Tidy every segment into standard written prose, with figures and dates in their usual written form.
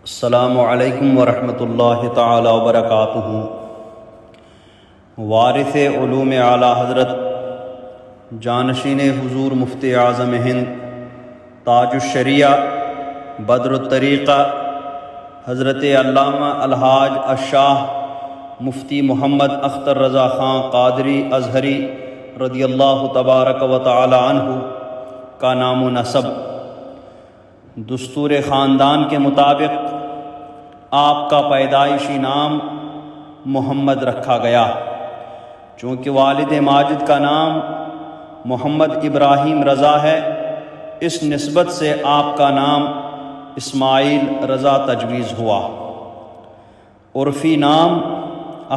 السلام علیکم ورحمۃ اللہ تعالی وبرکاتہ۔ وارث علوم اعلیٰ حضرت جانشین حضور مفتی اعظم ہند تاج الشریعہ بدر الطریقہ حضرت علامہ الحاج الشاہ مفتی محمد اختر رضا خان قادری ازہری رضی اللہ تبارک و تعالی عنہ کا نام و نسب۔ دستور خاندان کے مطابق آپ کا پیدائشی نام محمد رکھا گیا، چونکہ والد ماجد کا نام محمد ابراہیم رضا ہے، اس نسبت سے آپ کا نام اسماعیل رضا تجویز ہوا۔ عرفی نام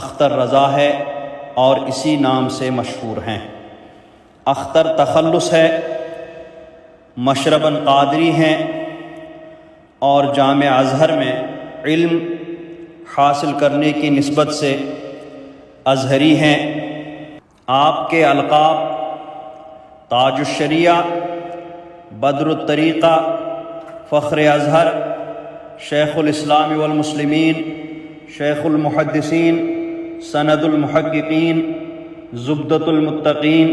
اختر رضا ہے اور اسی نام سے مشہور ہیں۔ اختر تخلص ہے، مشرباً قادری ہیں اور جامع ازہر میں علم حاصل کرنے کی نسبت سے ازہری ہیں۔ آپ کے القاب تاج الشریعہ، بدر الطریقہ، فخر ازہر، شیخ الاسلام والمسلمین، شیخ المحدثین، سند المحققین، زبدۃ المتقین،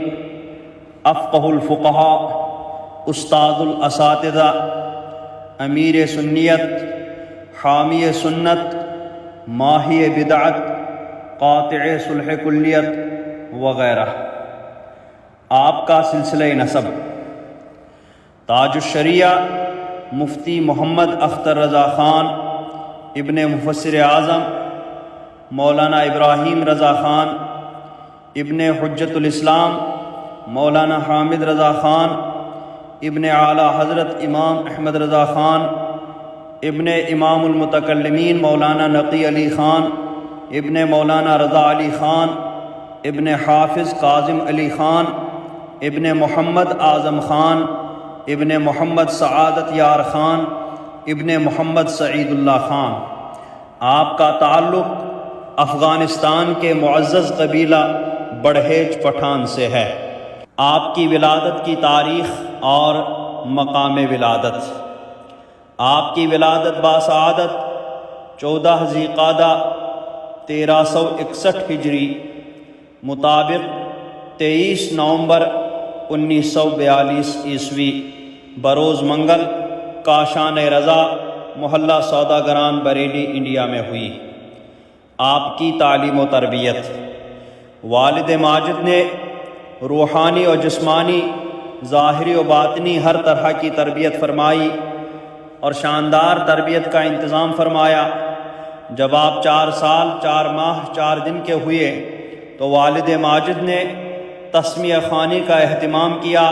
افقہ الفقہاء، استاد الاساتذہ، امیر سنیت، حامی سنت، ماہی بدعت، قاطع صلح کلیت وغیرہ۔ آپ کا سلسلہ نسب: تاج الشریعہ مفتی محمد اختر رضا خان ابن مفسر اعظم مولانا ابراہیم رضا خان ابن حجت الاسلام مولانا حامد رضا خان ابن اعلیٰ حضرت امام احمد رضا خان ابن امام المتکلمین مولانا نقی علی خان ابن مولانا رضا علی خان ابن حافظ کاظم علی خان ابن محمد اعظم خان ابن محمد سعادت یار خان ابن محمد سعید اللہ خان۔ آپ کا تعلق افغانستان کے معزز قبیلہ بڑھیج پٹھان سے ہے۔ آپ کی ولادت کی تاریخ اور مقام ولادت: آپ کی ولادت باسعادت 14 ذی قعدہ 1361 ہجری مطابق 23 نومبر 1942 عیسوی بروز منگل کاشان رضا محلہ سوداگران بریلی انڈیا میں ہوئی۔ آپ کی تعلیم و تربیت: والد ماجد نے روحانی و جسمانی، ظاہری و باطنی ہر طرح کی تربیت فرمائی اور شاندار تربیت کا انتظام فرمایا۔ جب آپ 4 سال 4 ماہ 4 دن کے ہوئے تو والد ماجد نے تسمیہ خوانی کا اہتمام کیا،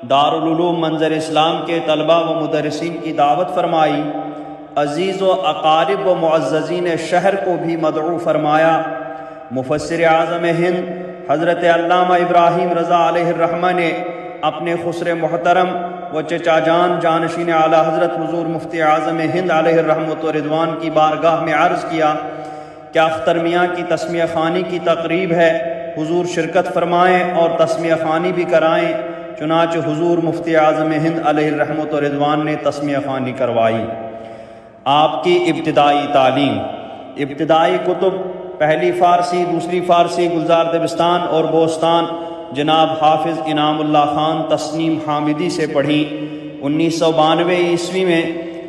دارالعلوم منظر اسلام کے طلباء و مدرسین کی دعوت فرمائی، عزیز و اقارب و معززین شہر کو بھی مدعو فرمایا۔ مفسر اعظم ہند حضرت علامہ ابراہیم رضا علیہ الرحمہ نے اپنے خسر محترم و چچا جان جانشین اعلیٰ حضرت حضور مفتی اعظم ہند علیہ الرحمۃ و رضوان کی بارگاہ میں عرض کیا کہ اختر میاں کی تسمیہ خوانی کی تقریب ہے، حضور شرکت فرمائیں اور تسمیہ خوانی بھی کرائیں۔ چنانچہ حضور مفتی اعظم ہند علیہ الرحمۃ و رضوان نے تسمیہ خوانی کروائی۔ آپ کی ابتدائی تعلیم: ابتدائی کتب پہلی فارسی، دوسری فارسی گلزار دبستان اور بوستان جناب حافظ انعام اللہ خان تسنیم حامدی سے پڑھی۔ 1992 عیسوی میں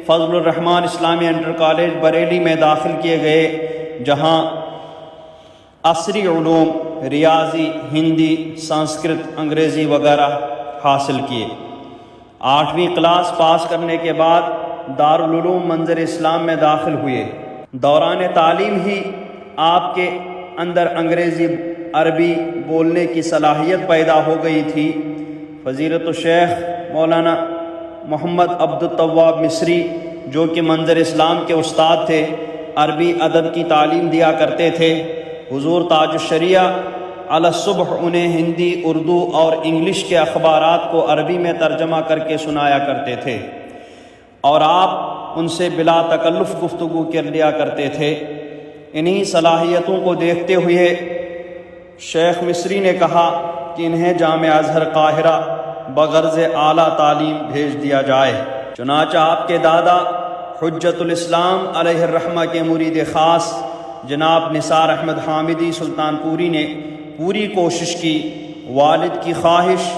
فضل الرحمن اسلامی انٹر کالج بریلی میں داخل کیے گئے، جہاں عصری علوم ریاضی، ہندی، سنسکرت، انگریزی وغیرہ حاصل کیے۔ 8ویں کلاس پاس کرنے کے بعد دارالعلوم منظر اسلام میں داخل ہوئے۔ دوران تعلیم ہی آپ کے اندر انگریزی عربی بولنے کی صلاحیت پیدا ہو گئی تھی۔ فضیلت الشیخ مولانا محمد عبد التواب مصری جو کہ منظر اسلام کے استاد تھے، عربی ادب کی تعلیم دیا کرتے تھے۔ حضور تاج الشریعہ علی الصبح انہیں ہندی، اردو اور انگلش کے اخبارات کو عربی میں ترجمہ کر کے سنایا کرتے تھے اور آپ ان سے بلا تکلف گفتگو کر لیا کرتے تھے۔ انہی صلاحیتوں کو دیکھتے ہوئے شیخ مصری نے کہا کہ انہیں جامع ازہر قاہرہ بغرض اعلیٰ تعلیم بھیج دیا جائے۔ چنانچہ آپ کے دادا حجت الاسلام علیہ الرحمہ کے مرید خاص جناب نثار احمد حامدی سلطان پوری نے پوری کوشش کی۔ والد کی خواہش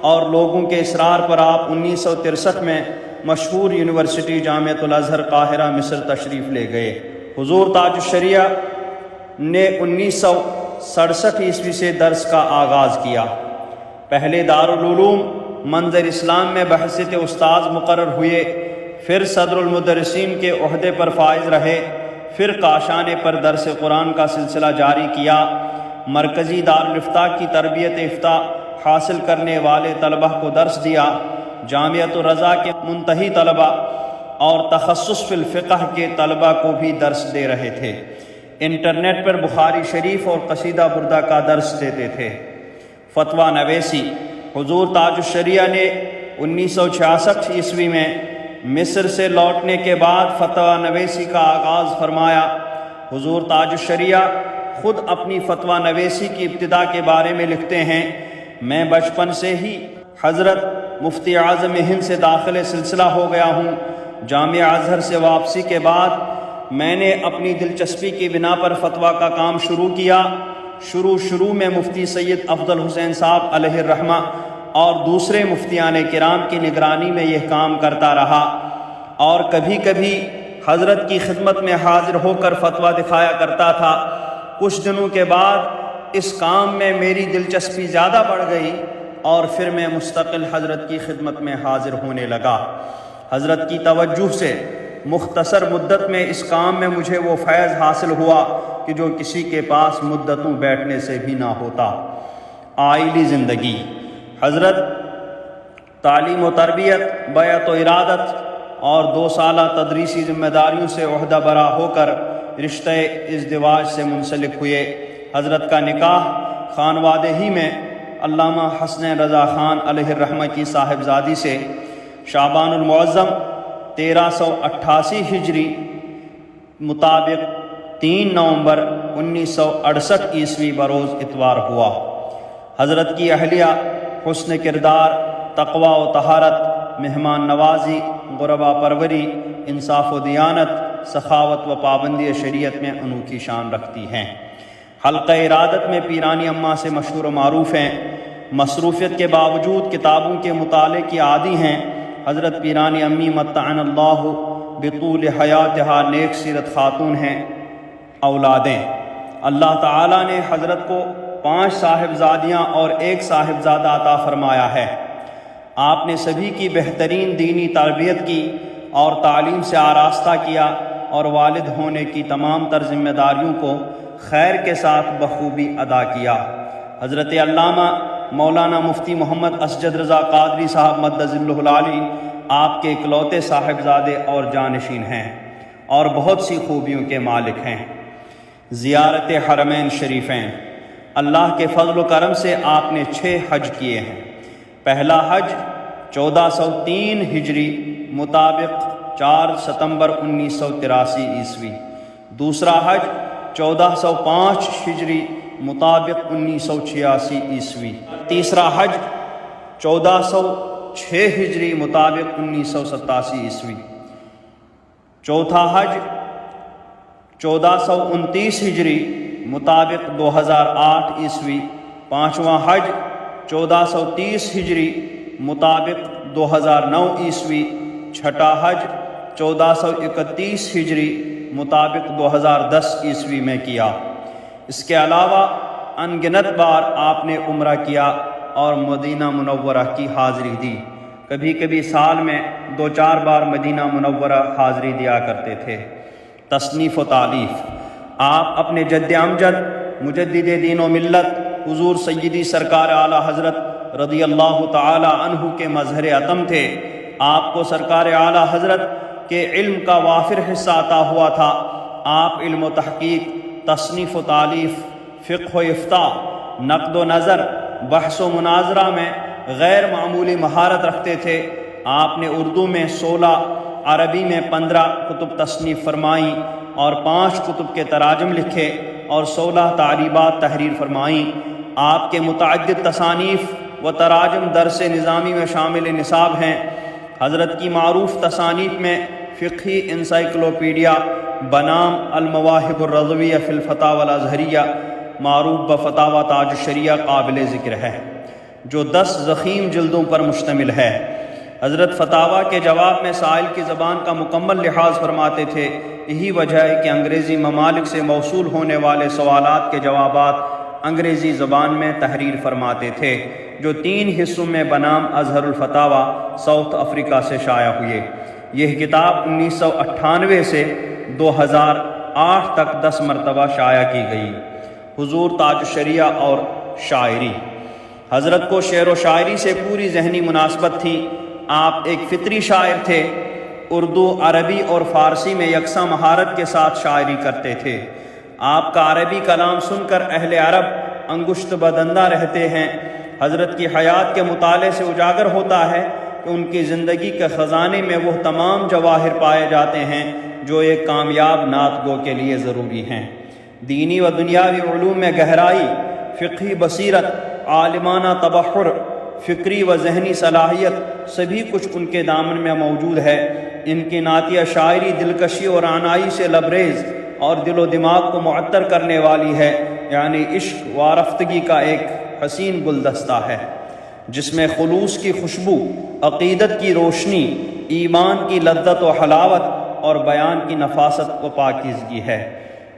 اور لوگوں کے اصرار پر آپ 1963 میں مشہور یونیورسٹی جامعۃ الازہر قاہرہ مصر تشریف لے گئے۔ حضور تاج الشریعہ نے 1967 عیسوی سے درس کا آغاز کیا۔ پہلے دارالعلوم منظر اسلام میں بحیثیت استاذ مقرر ہوئے، پھر صدر المدرسین کے عہدے پر فائز رہے، پھر کاشانے پر درس قرآن کا سلسلہ جاری کیا۔ مرکزی دارالافتاء کی تربیت افتاء حاصل کرنے والے طلبہ کو درس دیا۔ جامعۃ الرضا کے منتہی طلبہ اور تخصص فی الفقہ کے طلبہ کو بھی درس دے رہے تھے۔ انٹرنیٹ پر بخاری شریف اور قصیدہ بردہ کا درس دیتے تھے۔ فتویٰ نویسی: حضور تاج الشریعہ نے 1966 عیسوی میں مصر سے لوٹنے کے بعد فتویٰ نویسی کا آغاز فرمایا۔ حضور تاج الشریعہ خود اپنی فتویٰ نویسی کی ابتدا کے بارے میں لکھتے ہیں: میں بچپن سے ہی حضرت مفتی اعظم ہند سے داخل سلسلہ ہو گیا ہوں۔ جامعہ ازہر سے واپسی کے بعد میں نے اپنی دلچسپی کی بنا پر فتویٰ کا کام شروع کیا۔ شروع میں مفتی سید افضل حسین صاحب علیہ الرحمہ اور دوسرے مفتیان کرام کی نگرانی میں یہ کام کرتا رہا، اور کبھی کبھی حضرت کی خدمت میں حاضر ہو کر فتویٰ دکھایا کرتا تھا۔ کچھ دنوں کے بعد اس کام میں میری دلچسپی زیادہ بڑھ گئی اور پھر میں مستقل حضرت کی خدمت میں حاضر ہونے لگا۔ حضرت کی توجہ سے مختصر مدت میں اس کام میں مجھے وہ فیض حاصل ہوا کہ جو کسی کے پاس مدتوں بیٹھنے سے بھی نہ ہوتا۔ آئلی زندگی: حضرت تعلیم و تربیت، بیعت و ارادت اور 2 سالہ تدریسی ذمہ داریوں سے عہدہ برا ہو کر رشتہ ازدواج سے منسلک ہوئے۔ حضرت کا نکاح خانوادہ ہی میں علامہ حسن رضا خان علیہ الرحمہ کی صاحبزادی سے شعبان المعظم 1388 ہجری مطابق 3 نومبر 1968 عیسوی بروز اتوار ہوا۔ حضرت کی اہلیہ حسن کردار، تقوی و طہارت، مہمان نوازی، غربا پروری، انصاف و دیانت، سخاوت و پابندی شریعت میں انوکھی شان رکھتی ہیں۔ حلقہ ارادت میں پیرانی اماں سے مشہور و معروف ہیں۔ مصروفیت کے باوجود کتابوں کے مطالعے کی عادی ہیں۔ حضرت پیرانی امی متعن اللہ بطول حیاتہا نیک سیرت خاتون ہیں۔ اولادیں: اللہ تعالیٰ نے حضرت کو 5 صاحبزادیاں اور 1 صاحبزادہ عطا فرمایا ہے۔ آپ نے سبھی کی بہترین دینی تربیت کی اور تعلیم سے آراستہ کیا، اور والد ہونے کی تمام تر ذمہ داریوں کو خیر کے ساتھ بخوبی ادا کیا۔ حضرت علامہ مولانا مفتی محمد اسجد رضا قادری صاحب مدظ ظلہ العالی آپ کے اکلوتے صاحبزادے اور جانشین ہیں اور بہت سی خوبیوں کے مالک ہیں۔ زیارت حرمین شریفین: اللہ کے فضل و کرم سے آپ نے 6 حج کیے ہیں۔ پہلا حج 1403 ہجری مطابق 4 ستمبر 1983 عیسوی، دوسرا حج 1405 ہجری مطابق 1986 عیسوی، تیسرا حج 1406 ہجری مطابق 1987 عیسوی، چوتھا حج 1429 ہجری مطابق 2008 عیسوی، پانچواں حج 1430 ہجری مطابق 2009 عیسوی، چھٹا حج 1431 ہجری مطابق 2010 عیسوی میں کیا۔ اس کے علاوہ ان گنت بار آپ نے عمرہ کیا اور مدینہ منورہ کی حاضری دی۔ کبھی کبھی سال میں 2-4 بار مدینہ منورہ حاضری دیا کرتے تھے۔ تصنیف و تالیف: آپ اپنے جد امجد مجدد دین و ملت حضور سیدی سرکار اعلیٰ حضرت رضی اللہ تعالی عنہ کے مظہر عتم تھے۔ آپ کو سرکار اعلیٰ حضرت کے علم کا وافر حصہ عطا ہوا تھا۔ آپ علم و تحقیق، تصنیف و تالیف، فقہ و افتاء، نقد و نظر، بحث و مناظرہ میں غیر معمولی مہارت رکھتے تھے۔ آپ نے اردو میں 16، عربی میں 15 کتب تصنیف فرمائیں اور 5 کتب کے تراجم لکھے اور 16 تعریبات تحریر فرمائیں۔ آپ کے متعدد تصانیف و تراجم درس نظامی میں شامل نصاب ہیں۔ حضرت کی معروف تصانیف میں فقہی انسائکلوپیڈیا بنام المواہب الرضویہ فی الفتاوی الازہریہ معروف بفتاوی تاج الشریعہ قابل ذکر ہے، جو 10 ضخیم جلدوں پر مشتمل ہے۔ حضرت فتاوی کے جواب میں سائل کی زبان کا مکمل لحاظ فرماتے تھے۔ یہی وجہ ہے کہ انگریزی ممالک سے موصول ہونے والے سوالات کے جوابات انگریزی زبان میں تحریر فرماتے تھے، جو 3 حصوں میں بنام اظہر الفتاوی ساؤتھ افریقہ سے شائع ہوئے۔ یہ کتاب 1998 سے 2008 تک 10 مرتبہ شائع کی گئی۔ حضور تاج الشریعہ اور شاعری۔ حضرت کو شعر و شاعری سے پوری ذہنی مناسبت تھی۔ آپ ایک فطری شاعر تھے۔ اردو، عربی اور فارسی میں یکساں مہارت کے ساتھ شاعری کرتے تھے۔ آپ کا عربی کلام سن کر اہل عرب انگشت بدندہ رہتے ہیں۔ حضرت کی حیات کے مطالعے سے اجاگر ہوتا ہے کہ ان کی زندگی کے خزانے میں وہ تمام جواہر پائے جاتے ہیں جو ایک کامیاب نعت گو کے لیے ضروری ہیں۔ دینی و دنیاوی علوم میں گہرائی، فقہی بصیرت، عالمانہ تبحر، فکری و ذہنی صلاحیت، سبھی کچھ ان کے دامن میں موجود ہے۔ ان کی نعتیہ شاعری دلکشی اور عنائی سے لبریز اور دل و دماغ کو معطر کرنے والی ہے، یعنی عشق و رفتگی کا ایک حسین گلدستہ ہے، جس میں خلوص کی خوشبو، عقیدت کی روشنی، ایمان کی لذت و حلاوت اور بیان کی نفاست و پاکیزگی ہے۔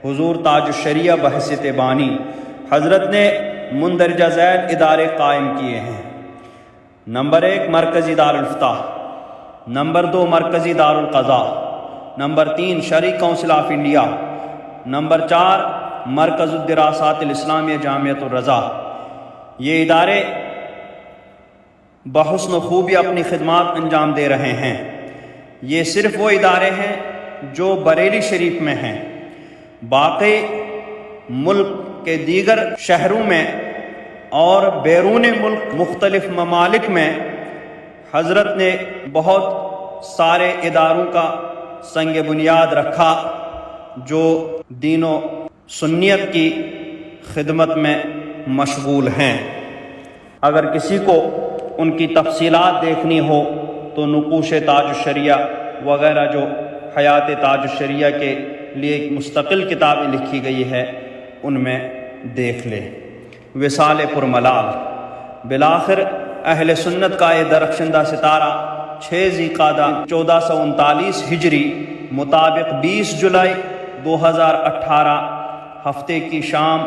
حضور تاج الشریعہ بحیثیت بانی، حضرت نے مندرجہ ذیل ادارے قائم کیے ہیں۔ نمبر 1 مرکزی دارالفتاح، نمبر 2 مرکزی دارالقضاء، نمبر 3 شرعی کونسل آف انڈیا، نمبر 4 مرکز الدراسات الاسلامیہ جامعۃ الرضا۔ یہ ادارے بحسن و خوبی اپنی خدمات انجام دے رہے ہیں۔ یہ صرف وہ ادارے ہیں جو بریلی شریف میں ہیں۔ باقی ملک کے دیگر شہروں میں اور بیرون ملک مختلف ممالک میں حضرت نے بہت سارے اداروں کا سنگ بنیاد رکھا جو دین و سنیت کی خدمت میں مشغول ہیں۔ اگر کسی کو ان کی تفصیلات دیکھنی ہو تو نقوش تاج الشریعہ وغیرہ جو حیات تاج الشریعہ کے لیے ایک مستقل کتابیں لکھی گئی ہے ان میں دیکھ لے۔ وصال پرملال، بالآخر اہل سنت کا یہ درخشندہ ستارہ 6 ذی القعدہ 1439 ہجری مطابق 20 جولائی 2018 ہفتے کی شام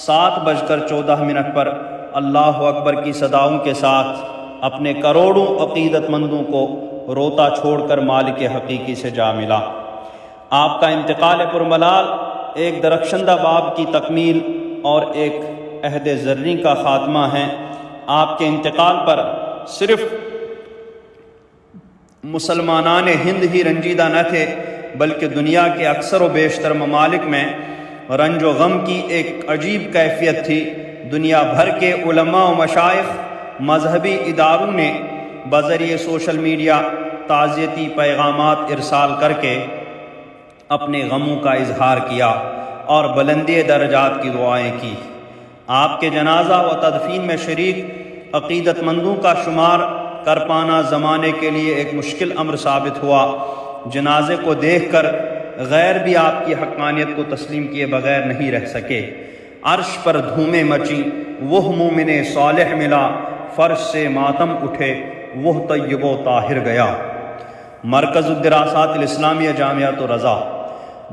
7:14 پر اللہ اکبر کی صداؤں کے ساتھ اپنے کروڑوں عقیدت مندوں کو روتا چھوڑ کر مالک حقیقی سے جا ملا۔ آپ کا انتقال پرملال ایک درخشندہ باب کی تکمیل اور ایک عہد زرین کا خاتمہ ہے۔ آپ کے انتقال پر صرف مسلمانان ہند ہی رنجیدہ نہ تھے، بلکہ دنیا کے اکثر و بیشتر ممالک میں رنج و غم کی ایک عجیب کیفیت تھی۔ دنیا بھر کے علماء و مشائخ، مذہبی اداروں نے بذریعہ سوشل میڈیا تعزیتی پیغامات ارسال کر کے اپنے غموں کا اظہار کیا اور بلندی درجات کی دعائیں کی۔ آپ کے جنازہ و تدفین میں شریک عقیدت مندوں کا شمار کر پانا زمانے کے لیے ایک مشکل امر ثابت ہوا۔ جنازے کو دیکھ کر غیر بھی آپ کی حقانیت کو تسلیم کیے بغیر نہیں رہ سکے۔ عرش پر دھومیں مچیں، وہ مومن صالح ملا، فرش سے ماتم اٹھے، وہ طیب و طاہر گیا۔ مرکز الدراسات الاسلامیہ جامعۃ الرضا،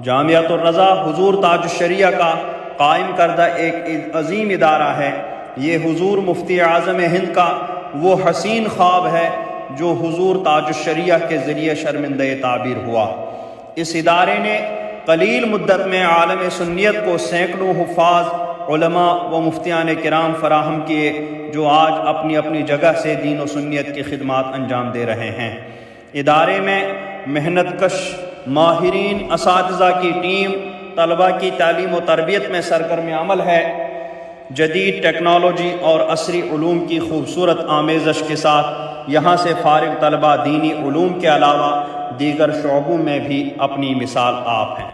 جامعۃ الرضا حضور تاج الشریعہ کا قائم کردہ ایک عظیم ادارہ ہے۔ یہ حضور مفتی اعظم ہند کا وہ حسین خواب ہے جو حضور تاج الشریعہ کے ذریعے شرمندہ تعبیر ہوا۔ اس ادارے نے قلیل مدت میں عالم سنیت کو سینکڑوں حفاظ، علماء و مفتیان کرام فراہم کیے جو آج اپنی اپنی جگہ سے دین و سنیت کی خدمات انجام دے رہے ہیں۔ ادارے میں محنت کش ماہرین اساتذہ کی ٹیم طلباء کی تعلیم و تربیت میں سرگرم عمل ہے۔ جدید ٹیکنالوجی اور عصری علوم کی خوبصورت آمیزش کے ساتھ یہاں سے فارغ طلباء دینی علوم کے علاوہ دیگر شعبوں میں بھی اپنی مثال آپ ہیں۔